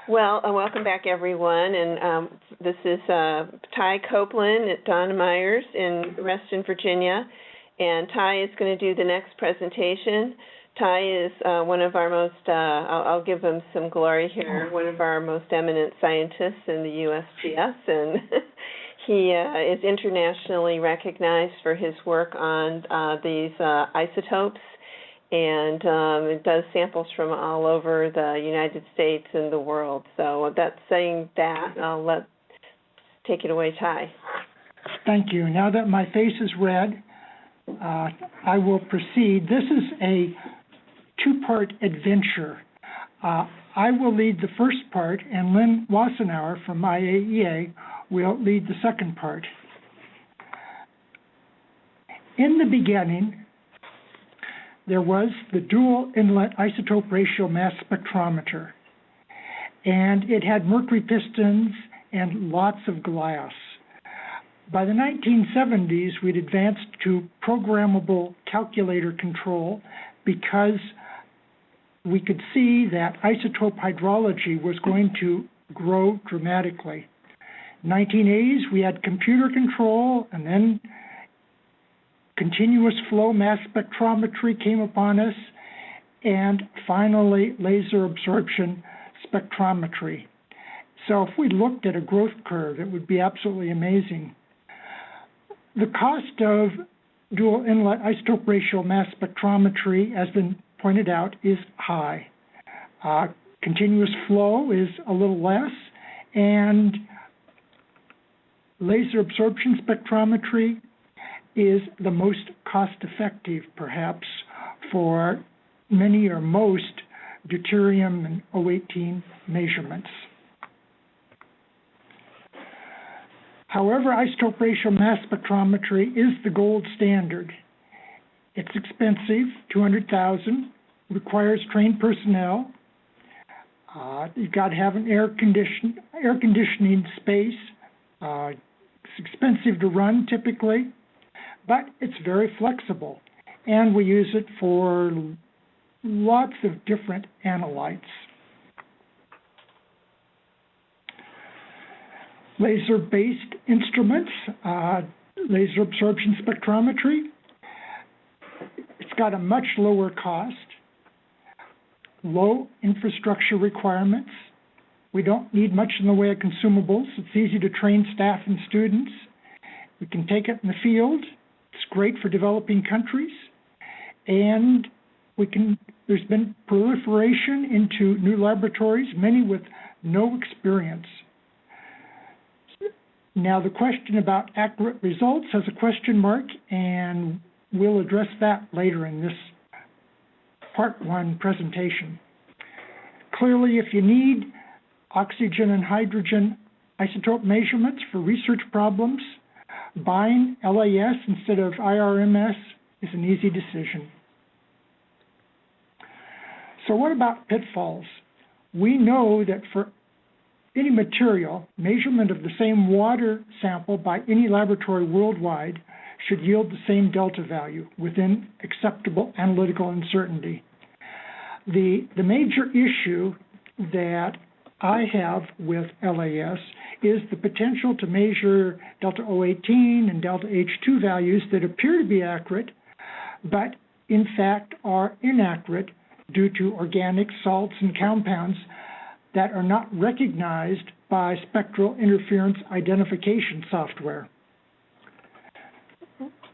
Well, welcome back, everyone. And this is Ty Coplen at Donna Myers in Reston, Virginia. And Ty is going to do the next presentation. Ty is one of our most, I'll give him some glory here, one of our most eminent scientists in the USGS. And he is internationally recognized for his work on these isotopes. And it does samples from all over the United States and the world. So that's saying that. I'll take it away, Ty. Thank you. Now that my face is red, I will proceed. This is a two-part adventure. I will lead the first part, and Lynn Wassenauer from IAEA will lead the second part. In the beginning, there was the dual inlet isotope ratio mass spectrometer, and it had mercury pistons and lots of glass. By the 1970s, we'd advanced to programmable calculator control because we could see that isotope hydrology was going to grow dramatically. In the 1980s, we had computer control, and then continuous flow mass spectrometry came upon us, and finally laser absorption spectrometry. So if we looked at a growth curve, it would be absolutely amazing. The cost of dual inlet isotope ratio mass spectrometry, as been pointed out, is high. Continuous flow is a little less, and laser absorption spectrometry is the most cost-effective, perhaps, for many or most deuterium and O18 measurements. However, isotope ratio mass spectrometry is the gold standard. It's expensive, $200,000, requires trained personnel. You've got to have an air conditioning space. It's expensive to run typically, but it's very flexible, and we use it for lots of different analytes. Laser-based instruments, laser absorption spectrometry. It's got a much lower cost, low infrastructure requirements. We don't need much in the way of consumables. It's easy to train staff and students. We can take it in the field. It's great for developing countries. And there's been proliferation into new laboratories, many with no experience. Now, the question about accurate results has a question mark, and we'll address that later in this Part 1 presentation. Clearly, if you need oxygen and hydrogen isotope measurements for research problems, buying LAS instead of IRMS is an easy decision. So what about pitfalls? We know that for any material, measurement of the same water sample by any laboratory worldwide should yield the same delta value within acceptable analytical uncertainty. The major issue that I have with LAS is the potential to measure delta O18 and delta H2 values that appear to be accurate, but in fact are inaccurate due to organic salts and compounds that are not recognized by spectral interference identification software.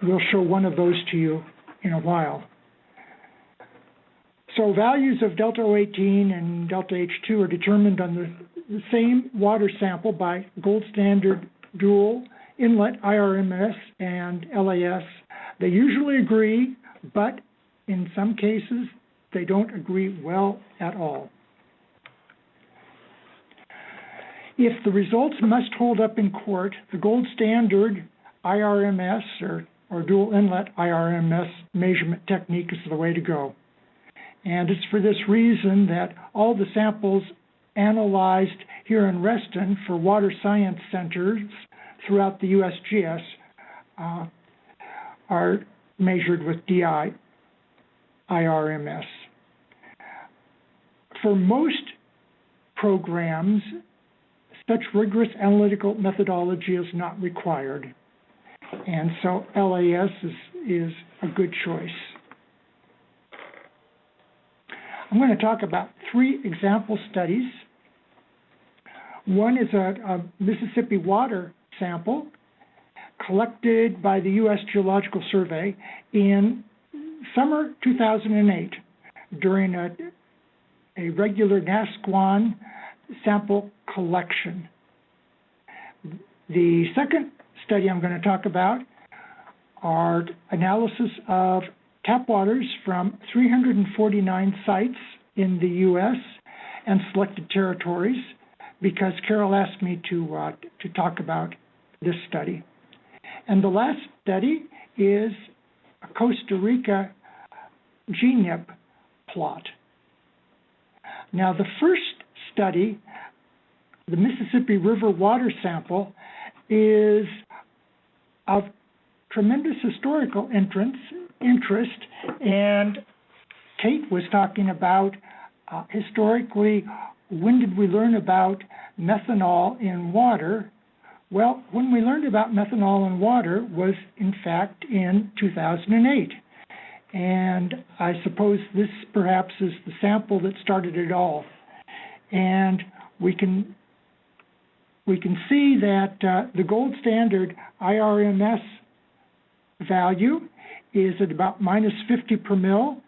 We'll show one of those to you in a while. So values of delta O18 and delta H2 are determined on the same water sample by gold standard dual inlet IRMS and LAS. They usually agree, but in some cases, they don't agree well at all. If the results must hold up in court, the gold standard IRMS or dual inlet IRMS measurement technique is the way to go. And it's for this reason that all the samples analyzed here in Reston for water science centers throughout the USGS are measured with DI IRMS. For most programs, such rigorous analytical methodology is not required. And so LAS is a good choice. I'm going to talk about 3 example studies. One is a Mississippi water sample collected by the U.S. Geological Survey in summer 2008 during a regular NASQUAN sample collection. The second study I'm going to talk about are analysis of tap waters from 349 sites in the U.S. and selected territories, because Carol asked me to talk about this study. And the last study is a Costa Rica GNIP plot. Now, the first study, the Mississippi River water sample, is of tremendous historical interest, and Kate was talking about historically, when did we learn about methanol in water? Well, when we learned about methanol in water was, in fact, in 2008. And I suppose this perhaps is the sample that started it all. And we can see that the gold standard IRMS value is at about -50 per mil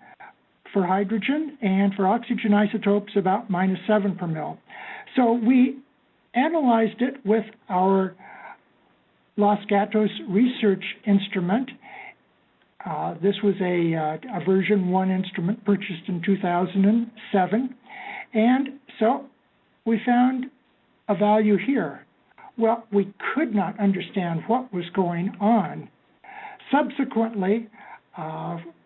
for hydrogen, and for oxygen isotopes about -7 per mil. So we analyzed it with our Los Gatos research instrument. This was a version 1 instrument purchased in 2007. And so we found a value here. Well, we could not understand what was going on. Subsequently,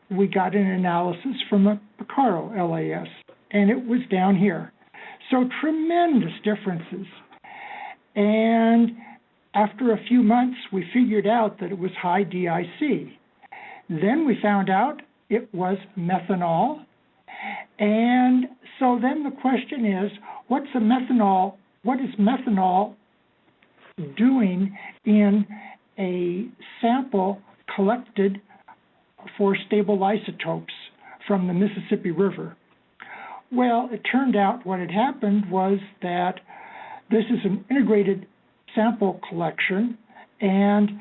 we got an analysis from a Picaro LAS, and it was down here. So tremendous differences. And after a few months, we figured out that it was high DIC. Then we found out it was methanol. And so then the question is, what is methanol doing in a sample collected for stable isotopes from the Mississippi River? Well, it turned out what had happened was that this is an integrated sample collection, and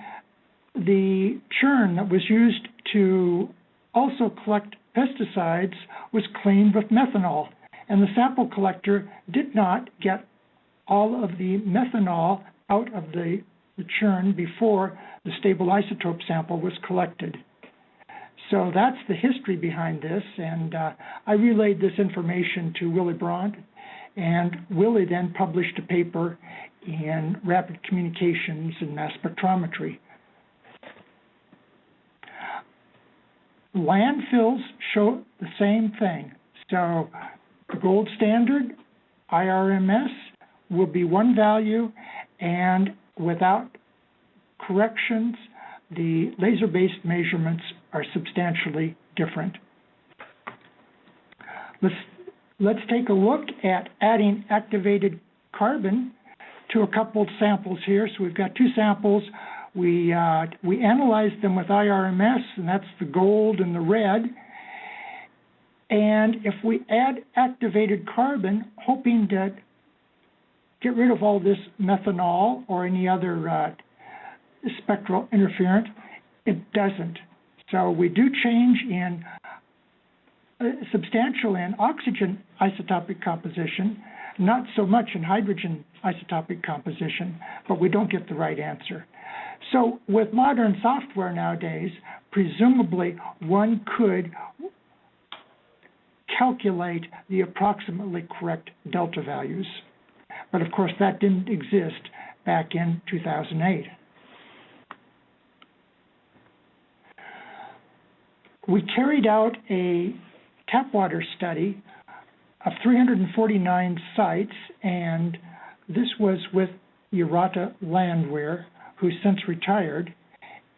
the churn that was used to also collect pesticides was cleaned with methanol, and the sample collector did not get all of the methanol out of the churn before the stable isotope sample was collected. So that's the history behind this, and I relayed this information to Willy Brandt, and Willy then published a paper in Rapid Communications and Mass Spectrometry. Landfills show the same thing. So the gold standard, IRMS, will be one value, and without corrections, the laser-based measurements are substantially different. Let's take a look at adding activated carbon to a couple of samples here. So we've got 2 samples. We analyzed them with IRMS, and that's the gold and the red. And if we add activated carbon, hoping to get rid of all this methanol or any other spectral interferent, it doesn't. So we do change in substantial in oxygen isotopic composition, not so much in hydrogen isotopic composition, but we don't get the right answer. So with modern software nowadays, presumably one could calculate the approximately correct delta values. But of course, that didn't exist back in 2008. We carried out a tap water study of 349 sites, and this was with Urata Landwehr, who's since retired,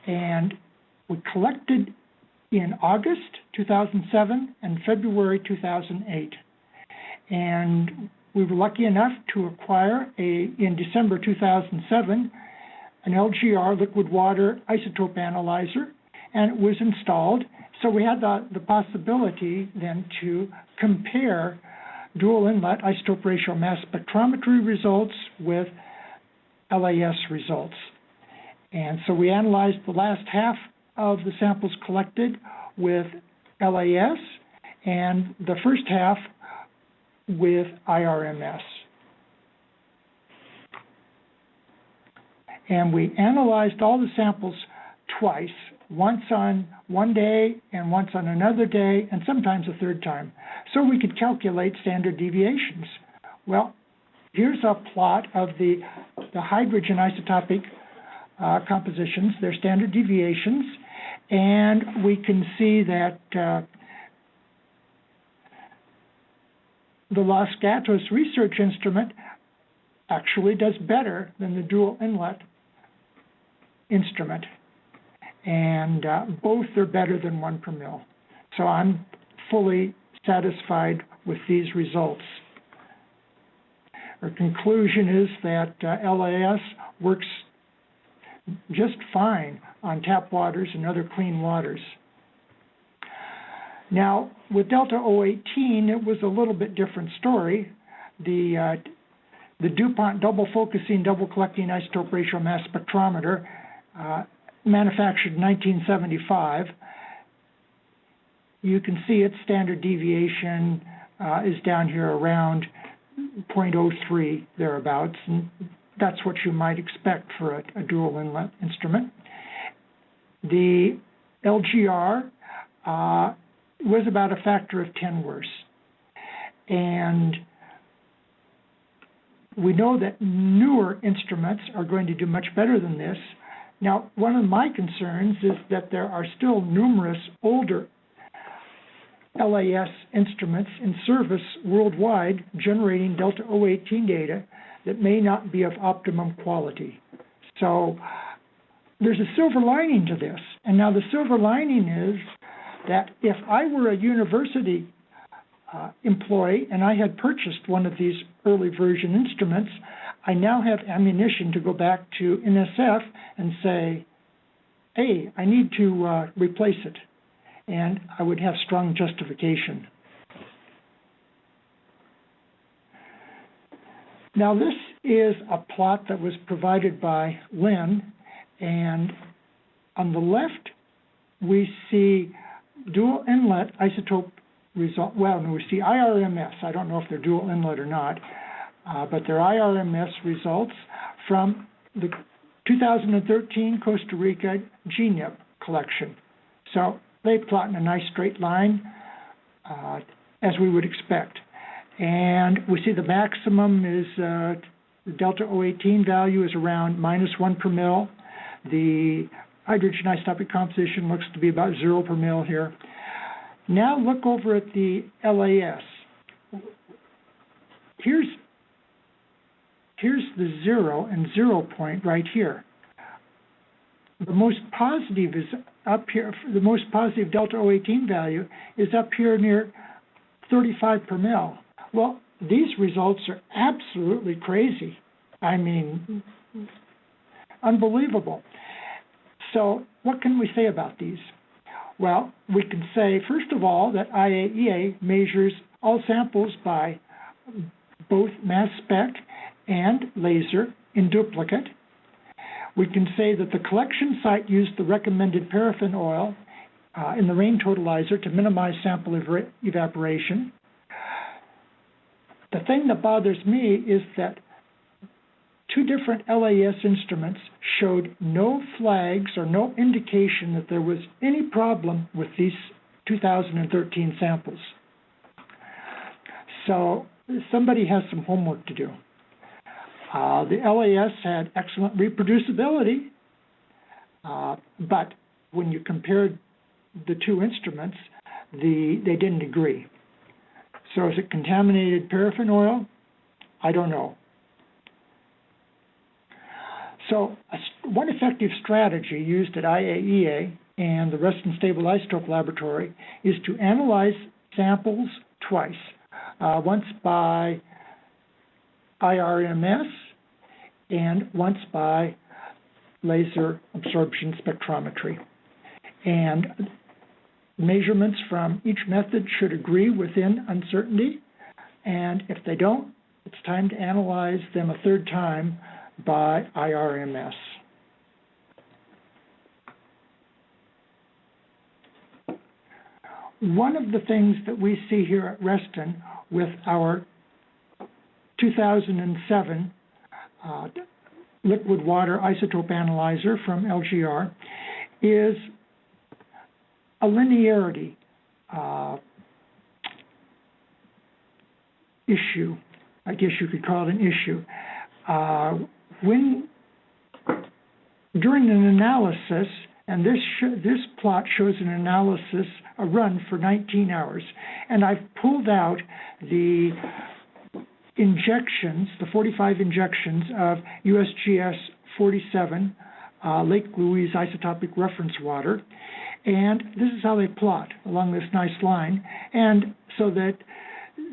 and we collected in August 2007 and February 2008. And we were lucky enough to acquire in December 2007 an LGR liquid water isotope analyzer, and it was installed. So we had the possibility then to compare dual inlet isotope ratio mass spectrometry results with LAS results. And so we analyzed the last half of the samples collected with LAS and the first half with IRMS. And we analyzed all the samples twice, once on one day and once on another day, and sometimes a third time, so we could calculate standard deviations. Well, here's a plot of the hydrogen isotopic compositions, their standard deviations, and we can see that the Los Gatos research instrument actually does better than the dual inlet instrument, and both are better than 1 per mil. So I'm fully satisfied with these results. Our conclusion is that LAS works just fine on tap waters and other clean waters. Now, with Delta 018, it was a little bit different story. The DuPont double focusing, double collecting isotope ratio mass spectrometer, manufactured in 1975. You can see its standard deviation is down here around 0.03 thereabouts, and that's what you might expect for a dual inlet instrument. The LGR was about a factor of 10 worse, and we know that newer instruments are going to do much better than this. Now, one of my concerns is that there are still numerous older LAS instruments in service worldwide generating Delta 018 data that may not be of optimum quality. So there's a silver lining to this. And now the silver lining is that if I were a university employee and I had purchased one of these early version instruments, I now have ammunition to go back to NSF and say, hey, I need to replace it. And I would have strong justification. Now this is a plot that was provided by Lynn, and on the left we see dual inlet isotope result. Well, no, we see IRMS. I don't know if they're dual inlet or not, but they're IRMS results from the 2013 Costa Rica GNIP collection. So they plot in a nice straight line, as we would expect. And we see the maximum is the Delta 018 value is around -1 per mil. The hydrogen isotopic composition looks to be about 0 per mil here. Now look over at the LAS. Here's the 0 and 0 point right here. The most positive is up here. The most positive Delta 018 value is up here near 35 per mil. Well, these results are absolutely crazy. I mean, unbelievable. So what can we say about these? Well, we can say, first of all, that IAEA measures all samples by both mass spec and laser in duplicate. We can say that the collection site used the recommended paraffin oil in the rain totalizer to minimize sample evaporation. The thing that bothers me is that 2 different LAS instruments showed no flags or no indication that there was any problem with these 2013 samples. So somebody has some homework to do. The LAS had excellent reproducibility, but when you compared the 2 instruments, they didn't agree. So is it contaminated paraffin oil? I don't know. So one effective strategy used at IAEA and the Reston Stable Isotope Laboratory is to analyze samples twice, once by IRMS and once by laser absorption spectrometry. And measurements from each method should agree within uncertainty, and if they don't, it's time to analyze them a third time by IRMS. One of the things that we see here at Reston with our 2007 liquid water isotope analyzer from LGR is a linearity issue. I guess you could call it an issue. During an analysis, and this plot shows an analysis, a run for 19 hours, and I've pulled out the injections, the 45 injections of USGS-47 Lake Louise isotopic reference water, and this is how they plot along this nice line, and so that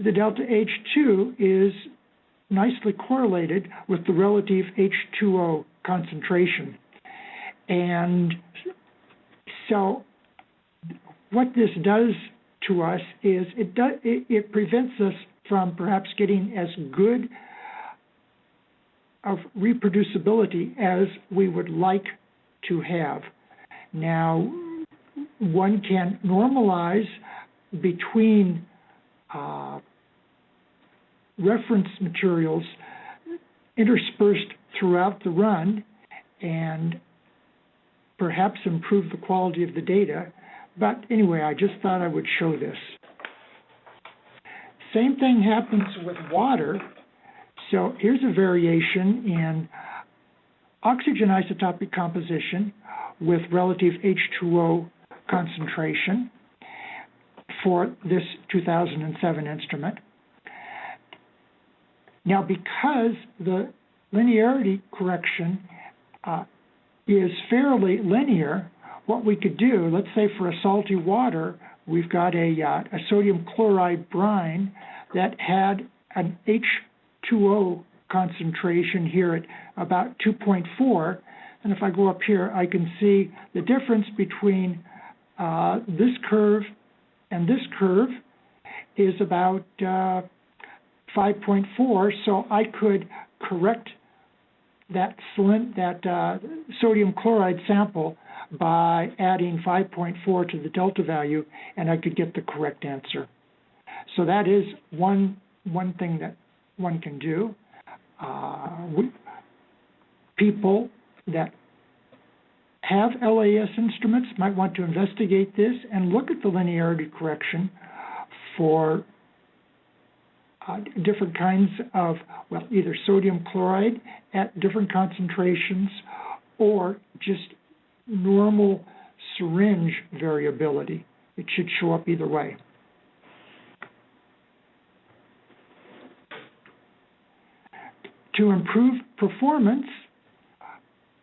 the delta H2 is nicely correlated with the relative H2O concentration. And so what this does to us is it prevents us from perhaps getting as good of reproducibility as we would like to have. Now, one can normalize between reference materials interspersed throughout the run and perhaps improve the quality of the data. But anyway, I just thought I would show this. Same thing happens with water. So here's a variation in oxygen isotopic composition with relative H2O concentration for this 2007 instrument. Now, because the linearity correction is fairly linear, what we could do, let's say for a salty water, we've got a sodium chloride brine that had an H2O concentration here at about 2.4, and if I go up here, I can see the difference between this curve and this curve is about 5.4, so I could correct that sodium chloride sample by adding 5.4 to the delta value, and I could get the correct answer. So that is one thing that one can do. People that have LAS instruments might want to investigate this and look at the linearity correction for different kinds of, well, either sodium chloride at different concentrations or just normal syringe variability. It should show up either way. To improve performance,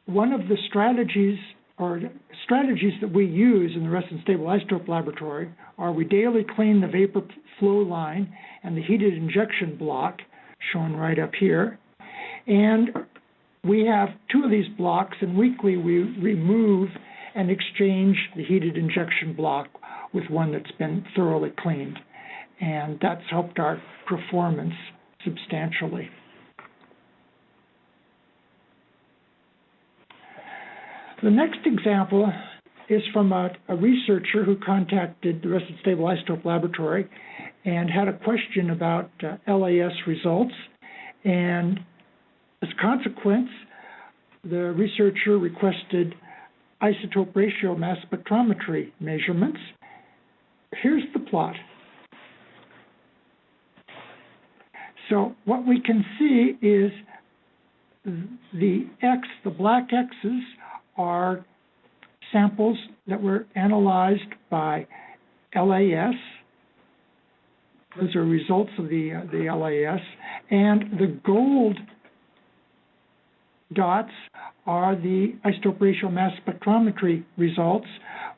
one of the strategies that we use in the Reston Stable Isotope Laboratory are we daily clean the vapor flow line and the heated injection block, shown right up here. And we have two of these blocks, and weekly we remove and exchange the heated injection block with one that's been thoroughly cleaned. And that's helped our performance substantially. The next example is from a researcher who contacted the Reston Stable Isotope Laboratory and had a question about LAS results. And as a consequence, the researcher requested isotope-ratio mass spectrometry measurements. Here's the plot. So what we can see is the black X's are samples that were analyzed by LAS. Those are results of the LAS. And the gold dots are the isotope-ratio mass spectrometry results.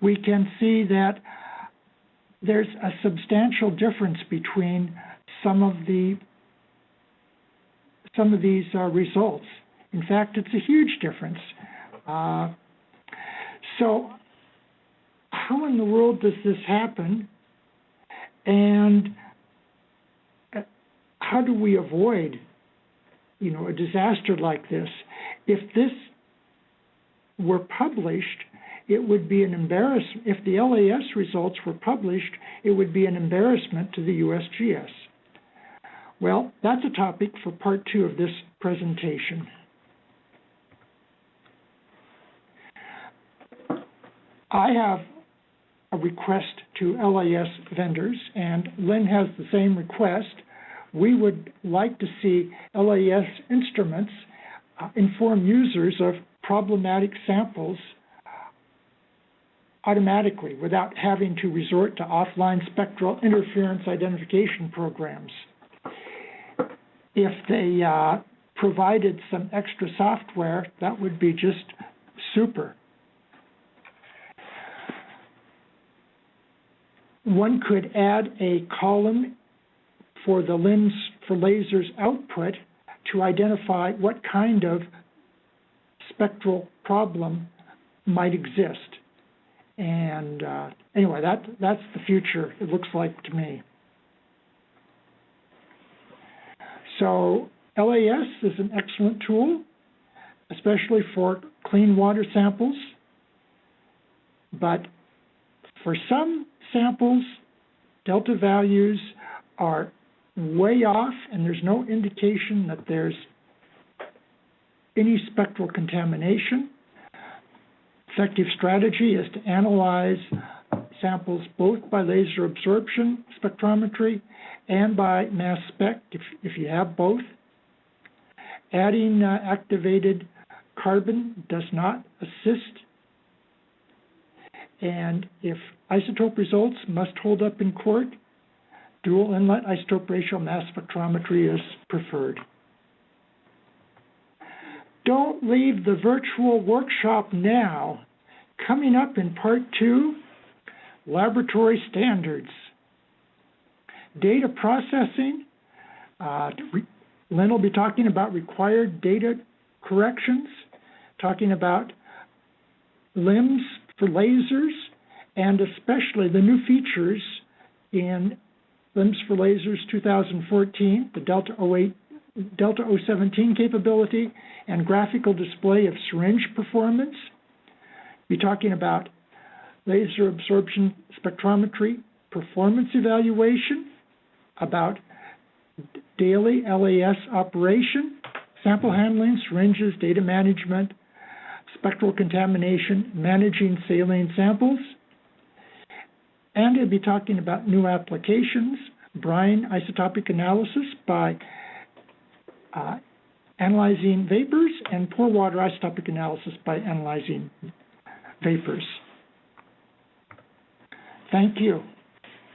We can see that there's a substantial difference between some of the some of these results. In fact, it's a huge difference. So how in the world does this happen? And how do we avoid, a disaster like this? If this were published, it would be an embarrassment. If the LAS results were published, it would be an embarrassment to the USGS. Well, that's a topic for part 2 of this presentation. I have a request to LAS vendors, and Lynn has the same request. We would like to see LAS instruments inform users of problematic samples automatically without having to resort to offline spectral interference identification programs. If they provided some extra software, that would be just super. One could add a column for the LIMS for lasers output to identify what kind of spectral problem might exist. And anyway, that's the future, it looks like to me. So LAS is an excellent tool, especially for clean water samples. But for some samples, delta values are way off, and there's no indication that there's any spectral contamination. Effective strategy is to analyze samples both by laser absorption spectrometry and by mass spec, if you have both. Adding activated carbon does not assist. And if isotope results must hold up in court, dual inlet isotope ratio mass spectrometry is preferred. Don't leave the virtual workshop now. Coming up in part 2, laboratory standards. Data processing. Lynn will be talking about required data corrections, talking about LIMS for lasers, and especially the new features in LIMS for Lasers 2014, the Delta 017 capability, and graphical display of syringe performance. Be talking about laser absorption spectrometry performance evaluation, about daily LAS operation, sample handling, syringes, data management, spectral contamination, managing saline samples. And it'll be talking about new applications, brine isotopic analysis by analyzing vapors, and pore water isotopic analysis by analyzing vapors. Thank you.